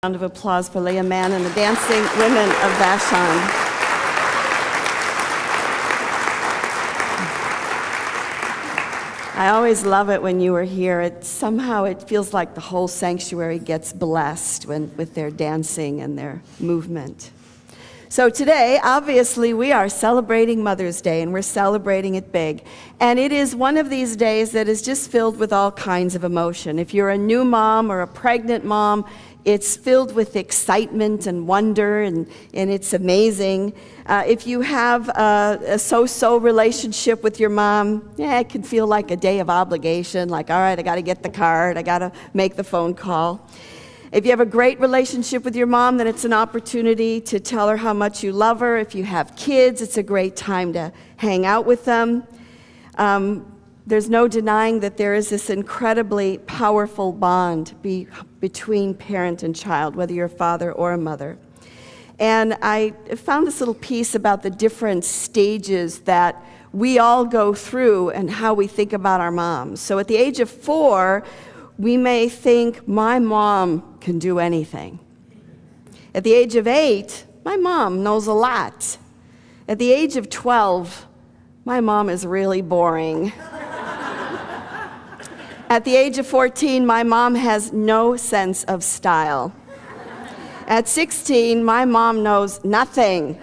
Round of applause for Leah Mann and the Dancing Women of Vashon. I always love it when you are here. Somehow it feels like the whole sanctuary gets blessed with their dancing and their movement. So today, obviously, we are celebrating Mother's Day, and we're celebrating it big. And it is one of these days that is just filled with all kinds of emotion. If you're a new mom or a pregnant mom, it's filled with excitement and wonder, and it's amazing. If you have a so-so relationship with your mom, it can feel like a day of obligation, like, all right, I got to get the card, I got to make the phone call. If you have a great relationship with your mom, then it's an opportunity to tell her how much you love her. If you have kids, it's a great time to hang out with them. There's no denying that there is this incredibly powerful bond between parent and child, whether you're a father or a mother. And I found this little piece about the different stages that we all go through and how we think about our moms. So at the age of 4, we may think, my mom can do anything. At the age of 8, my mom knows a lot. At the age of 12, my mom is really boring. At the age of 14, my mom has no sense of style. At 16, my mom knows nothing.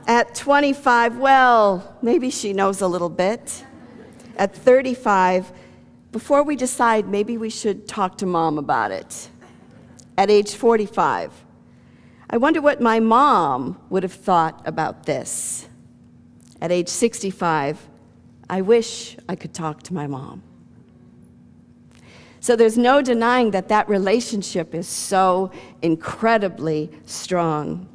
At 25, well, maybe she knows a little bit. At 35, before we decide, maybe we should talk to mom about it. At age 45, I wonder what my mom would have thought about this. At age 65, I wish I could talk to my mom. So there's no denying that that relationship is so incredibly strong.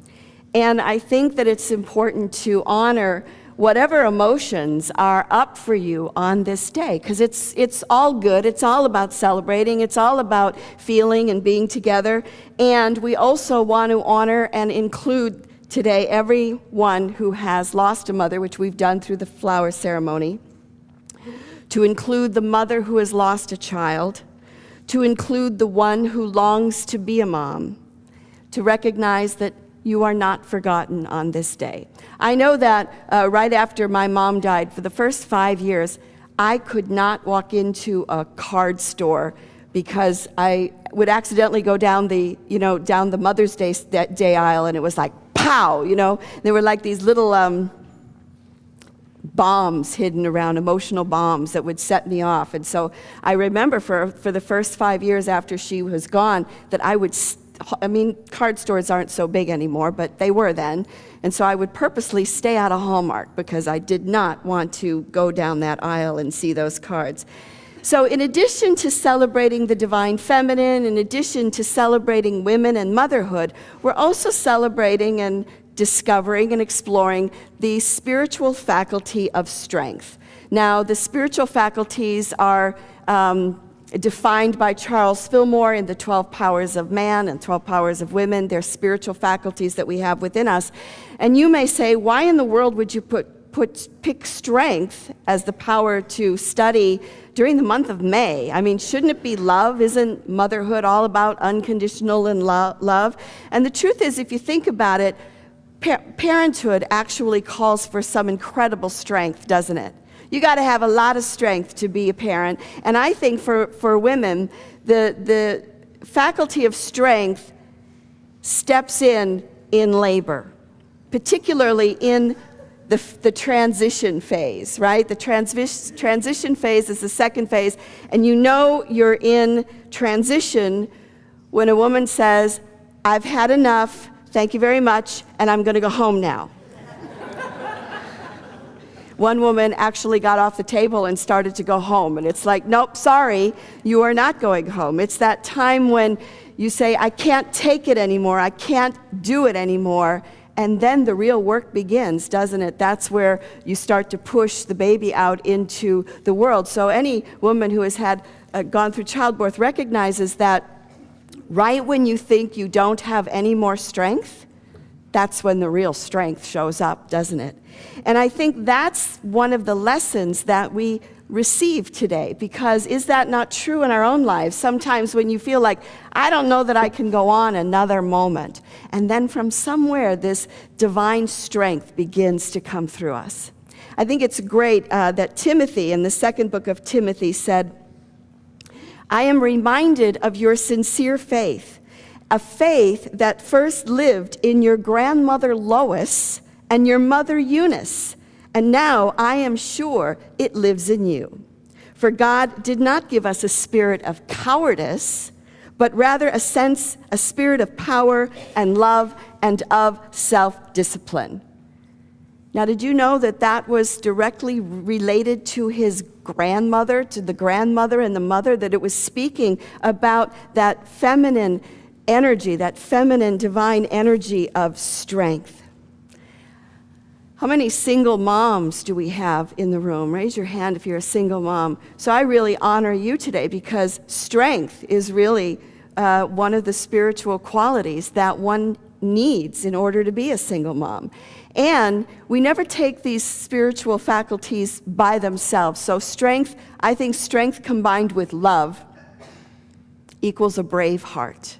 And I think that it's important to honor whatever emotions are up for you on this day, because it's all good. It's all about celebrating. It's all about feeling and being together. And we also want to honor and include today everyone who has lost a mother, which we've done through the flower ceremony, to include the mother who has lost a child, to include the one who longs to be a mom, to recognize that you are not forgotten on this day. I know that right after my mom died, for the first 5 years, I could not walk into a card store because I would accidentally go down the Mother's Day aisle, and it was like, pow, There were like these little bombs hidden around, emotional bombs that would set me off. And so I remember for the first 5 years after she was gone that card stores aren't so big anymore, but they were then. And so I would purposely stay out of Hallmark because I did not want to go down that aisle and see those cards. So in addition to celebrating the divine feminine, in addition to celebrating women and motherhood, we're also celebrating and discovering and exploring the spiritual faculty of strength. Now, the spiritual faculties are defined by Charles Fillmore in the 12 Powers of Man and 12 Powers of Women. They're spiritual faculties that we have within us. And you may say, why in the world would you pick strength as the power to study during the month of May? I mean, shouldn't it be love? Isn't motherhood all about unconditional and love? And the truth is, if you think about it, parenthood actually calls for some incredible strength, doesn't it? You got to have a lot of strength to be a parent. And I think for women, the faculty of strength steps in labor, particularly in the transition phase, right? The transition phase is the second phase, and you're in transition when a woman says, I've had enough, thank you very much, and I'm going to go home now. One woman actually got off the table and started to go home, and it's like, nope, sorry, you are not going home. It's that time when you say, I can't take it anymore, I can't do it anymore, and then the real work begins, doesn't it? That's where you start to push the baby out into the world. So any woman who has gone through childbirth recognizes that right when you think you don't have any more strength, that's when the real strength shows up, doesn't it? And I think that's one of the lessons that we receive today, because is that not true in our own lives? Sometimes when you feel like, I don't know that I can go on another moment, and then from somewhere this divine strength begins to come through us. I think it's great that Timothy, in the second book of Timothy, said, I am reminded of your sincere faith, a faith that first lived in your grandmother Lois and your mother Eunice, and now I am sure it lives in you. For God did not give us a spirit of cowardice, but rather a spirit of power and love and of self-discipline. Now, did you know that that was directly related to his grandmother, to the grandmother and the mother, that it was speaking about that feminine energy, that feminine divine energy of strength? How many single moms do we have in the room? Raise your hand if you're a single mom. So I really honor you today, because strength is really one of the spiritual qualities that one needs in order to be a single mom. And we never take these spiritual faculties by themselves. So strength, I think strength combined with love equals a brave heart.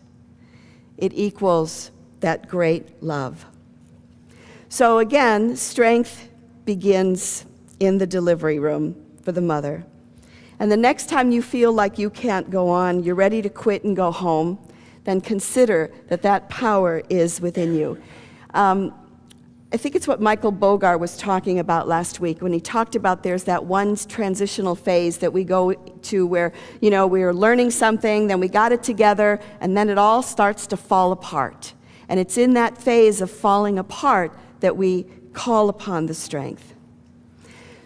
It equals that great love. So again, strength begins in the delivery room for the mother. And the next time you feel like you can't go on, you're ready to quit and go home, then consider that that power is within you. I think it's what Michael Bogar was talking about last week when he talked about there's that one transitional phase that we go to where, we're learning something, then we got it together, and then it all starts to fall apart. And it's in that phase of falling apart that we call upon the strength.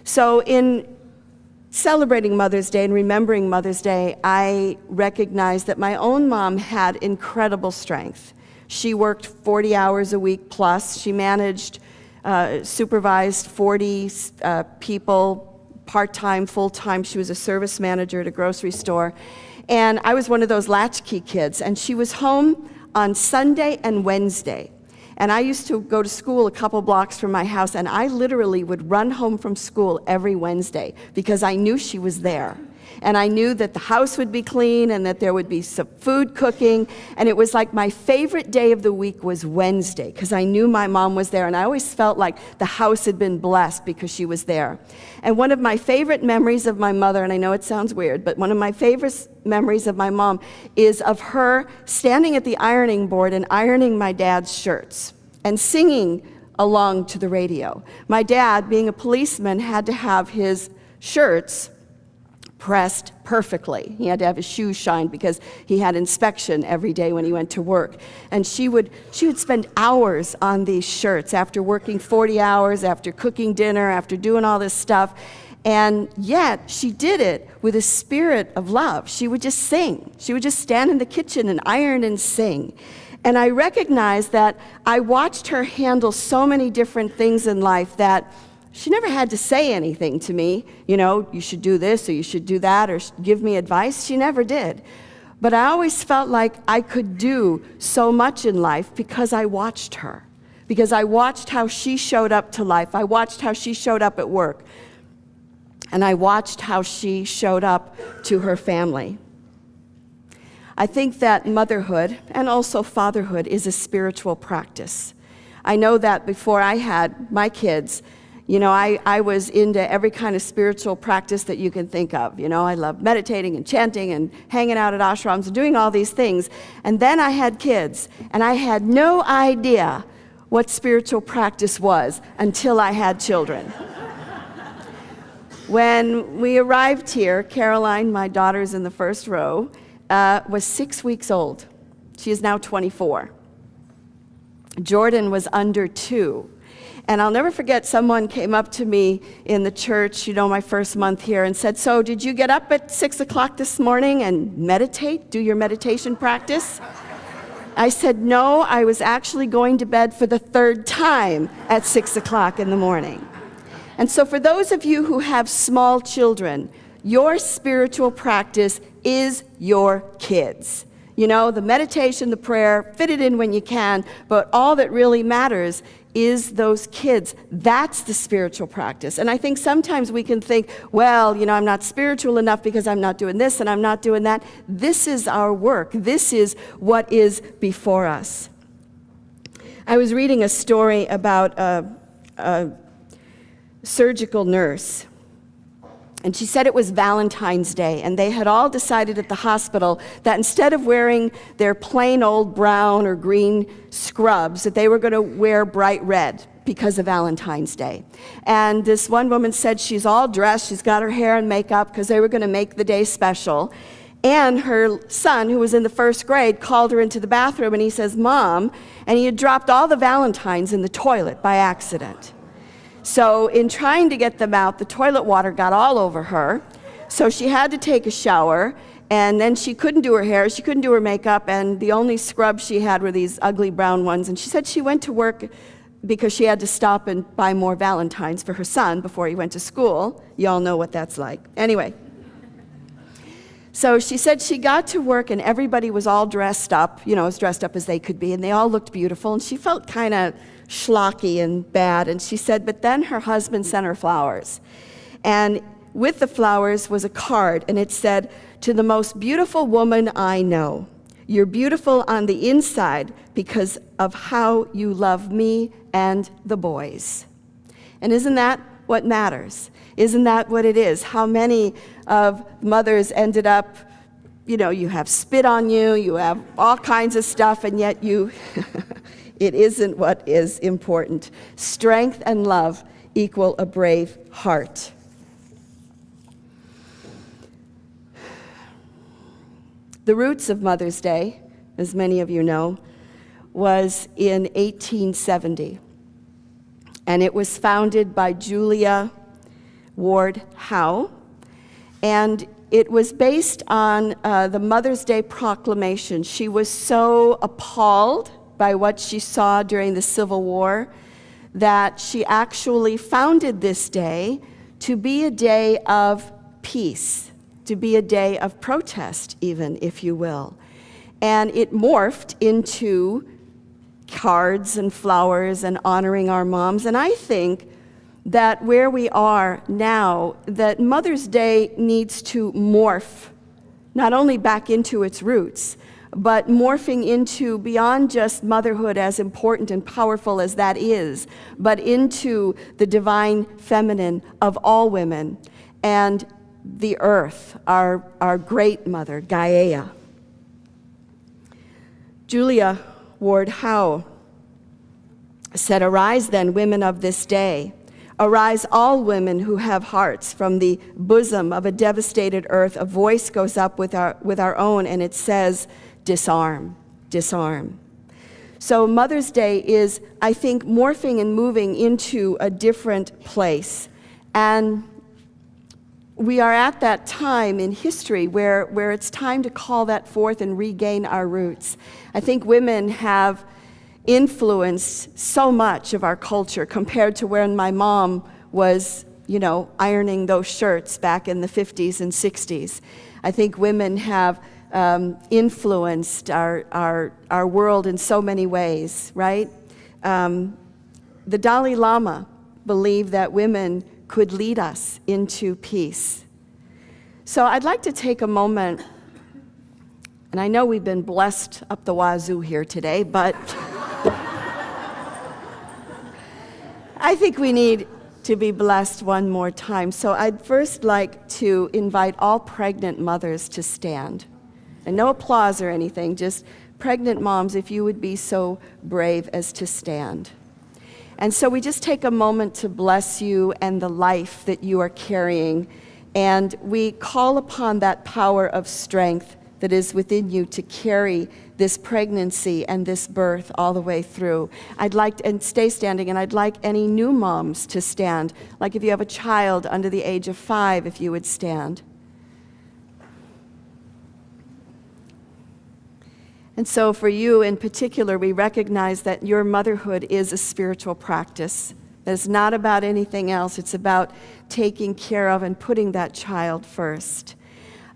So in celebrating Mother's Day and remembering Mother's Day, I recognize that my own mom had incredible strength. She worked 40 hours a week plus. She managed, supervised 40 people, part-time, full-time. She was a service manager at a grocery store. And I was one of those latchkey kids. And she was home on Sunday and Wednesday. And I used to go to school a couple blocks from my house, and I literally would run home from school every Wednesday because I knew she was there. And I knew that the house would be clean and that there would be some food cooking. And it was like my favorite day of the week was Wednesday because I knew my mom was there. And I always felt like the house had been blessed because she was there. And one of my favorite memories of my mother, and I know it sounds weird, but one of my favorite memories of my mom is of her standing at the ironing board and ironing my dad's shirts and singing along to the radio. My dad, being a policeman, had to have his shirts pressed perfectly. He had to have his shoes shined because he had inspection every day when he went to work. And she would spend hours on these shirts after working 40 hours, after cooking dinner, after doing all this stuff. And yet she did it with a spirit of love. She would just sing. She would just stand in the kitchen and iron and sing. And I recognized that I watched her handle so many different things in life that she never had to say anything to me, you should do this or you should do that or give me advice. She never did. But I always felt like I could do so much in life because I watched her, because I watched how she showed up to life. I watched how she showed up at work, and I watched how she showed up to her family. I think that motherhood and also fatherhood is a spiritual practice. I know that before I had my kids, I was into every kind of spiritual practice that you can think of. I loved meditating and chanting and hanging out at ashrams and doing all these things. And then I had kids, and I had no idea what spiritual practice was until I had children. When we arrived here, Caroline, my daughter's in the first row, was 6 weeks old. She is now 24. Jordan was under 2. And I'll never forget, someone came up to me in the church, my first month here, and said, so did you get up at 6 o'clock this morning and meditate, do your meditation practice? I said, no, I was actually going to bed for the 3rd time at 6 o'clock in the morning. And so for those of you who have small children, your spiritual practice is your kids. The meditation, the prayer, fit it in when you can, but all that really matters is those kids. That's the spiritual practice. And I think sometimes we can think, well, I'm not spiritual enough because I'm not doing this and I'm not doing that. This is our work. This is what is before us. I was reading a story about a surgical nurse. And she said it was Valentine's Day, and they had all decided at the hospital that instead of wearing their plain old brown or green scrubs, that they were going to wear bright red because of Valentine's Day. And this one woman said she's all dressed, she's got her hair and makeup because they were going to make the day special. And her son, who was in the first grade, called her into the bathroom, and he says, "Mom," and he had dropped all the Valentines in the toilet by accident. So in trying to get them out, the toilet water got all over her. So she had to take a shower, and then she couldn't do her hair, she couldn't do her makeup, and the only scrubs she had were these ugly brown ones. And she said she went to work because she had to stop and buy more Valentines for her son before he went to school. You all know what that's like. Anyway. So she said she got to work and everybody was all dressed up, as dressed up as they could be, and they all looked beautiful, and she felt kind of schlocky and bad. And she said, but then her husband sent her flowers. And with the flowers was a card, and it said, "To the most beautiful woman I know, you're beautiful on the inside because of how you love me and the boys." And isn't that what matters? Isn't that what it is? How many of mothers ended up, you have spit on you, you have all kinds of stuff, and yet it isn't what is important. Strength and love equal a brave heart. The roots of Mother's Day, as many of you know, was in 1870. And it was founded by Julia Ward Howe. And it was based on the Mother's Day proclamation. She was so appalled by what she saw during the Civil War that she actually founded this day to be a day of peace, to be a day of protest even, if you will. And it morphed into cards and flowers and honoring our moms. And I think that where we are now, that Mother's Day needs to morph, not only back into its roots, but morphing into beyond just motherhood, as important and powerful as that is, but into the divine feminine of all women and the earth, our great mother, Gaia. Julia Ward Howe said, "Arise then, women of this day. Arise, all women who have hearts. From the bosom of a devastated earth, a voice goes up with our own, and it says, disarm, disarm." So Mother's Day is, I think, morphing and moving into a different place. And we are at that time in history where it's time to call that forth and regain our roots. I think women have influenced so much of our culture compared to when my mom was, ironing those shirts back in the 50s and 60s. I think women have influenced our world in so many ways, right? The Dalai Lama believed that women could lead us into peace. So I'd like to take a moment, and I know we've been blessed up the wazoo here today, but I think we need to be blessed one more time. So I'd first like to invite all pregnant mothers to stand. And no applause or anything, just pregnant moms, if you would be so brave as to stand. And so we just take a moment to bless you and the life that you are carrying. And we call upon that power of strength that is within you to carry this pregnancy and this birth all the way through. And stay standing, and I'd like any new moms to stand. Like if you have a child under the age of 5, if you would stand. And so for you in particular, we recognize that your motherhood is a spiritual practice. It's not about anything else. It's about taking care of and putting that child first.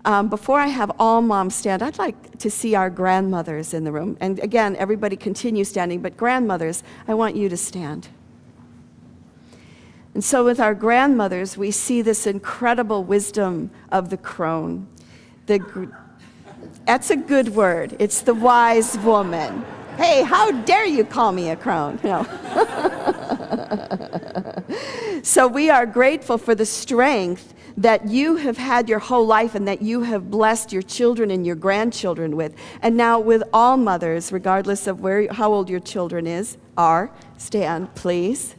Before I have all moms stand, I'd like to see our grandmothers in the room. And again, everybody continue standing, but grandmothers, I want you to stand. And so with our grandmothers, we see this incredible wisdom of the crone. That's a good word. It's the wise woman. Hey, how dare you call me a crone? No. So we are grateful for the strength that you have had your whole life and that you have blessed your children and your grandchildren with. And now with all mothers, regardless of how old your children are, stand, please.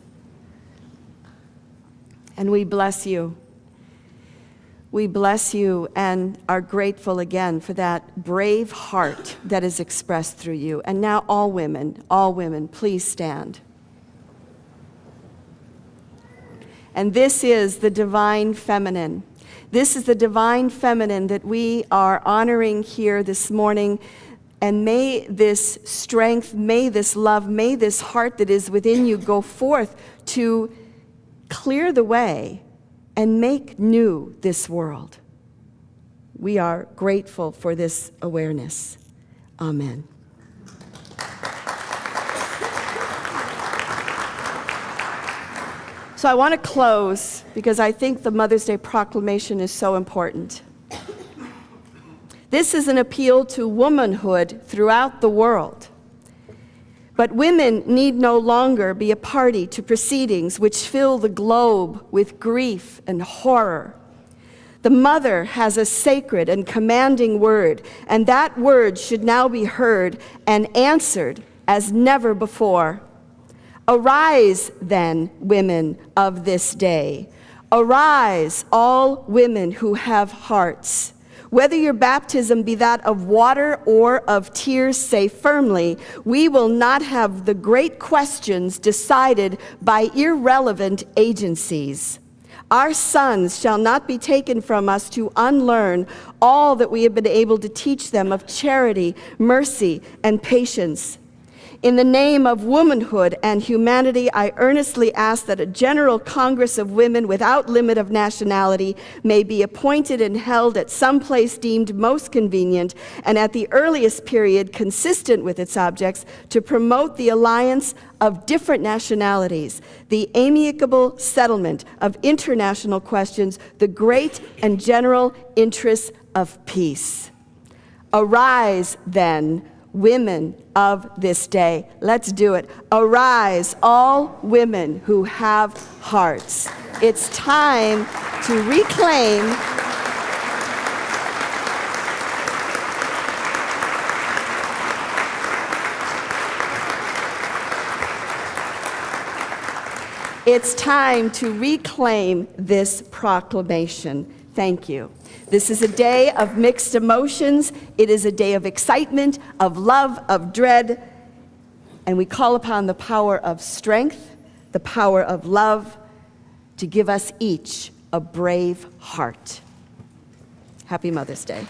And we bless you. We bless you and are grateful again for that brave heart that is expressed through you. And now all women, please stand. And this is the divine feminine. This is the divine feminine that we are honoring here this morning. And may this strength, may this love, may this heart that is within you go forth to clear the way and make new this world. We are grateful for this awareness. Amen. So I want to close because I think the Mother's Day proclamation is so important. This is an appeal to womanhood throughout the world. But women need no longer be a party to proceedings which fill the globe with grief and horror. The mother has a sacred and commanding word, and that word should now be heard and answered as never before. Arise, then, women of this day. Arise, all women who have hearts. Whether your baptism be that of water or of tears, say firmly, we will not have the great questions decided by irrelevant agencies. Our sons shall not be taken from us to unlearn all that we have been able to teach them of charity, mercy, and patience. In the name of womanhood and humanity, I earnestly ask that a General Congress of Women without limit of nationality may be appointed and held at some place deemed most convenient and at the earliest period consistent with its objects to promote the alliance of different nationalities, the amicable settlement of international questions, the great and general interests of peace. Arise, then, women of this day. Let's do it. Arise, all women who have hearts. It's time to reclaim this proclamation. Thank you. This is a day of mixed emotions. It is a day of excitement, of love, of dread. And we call upon the power of strength, the power of love, to give us each a brave heart. Happy Mother's Day.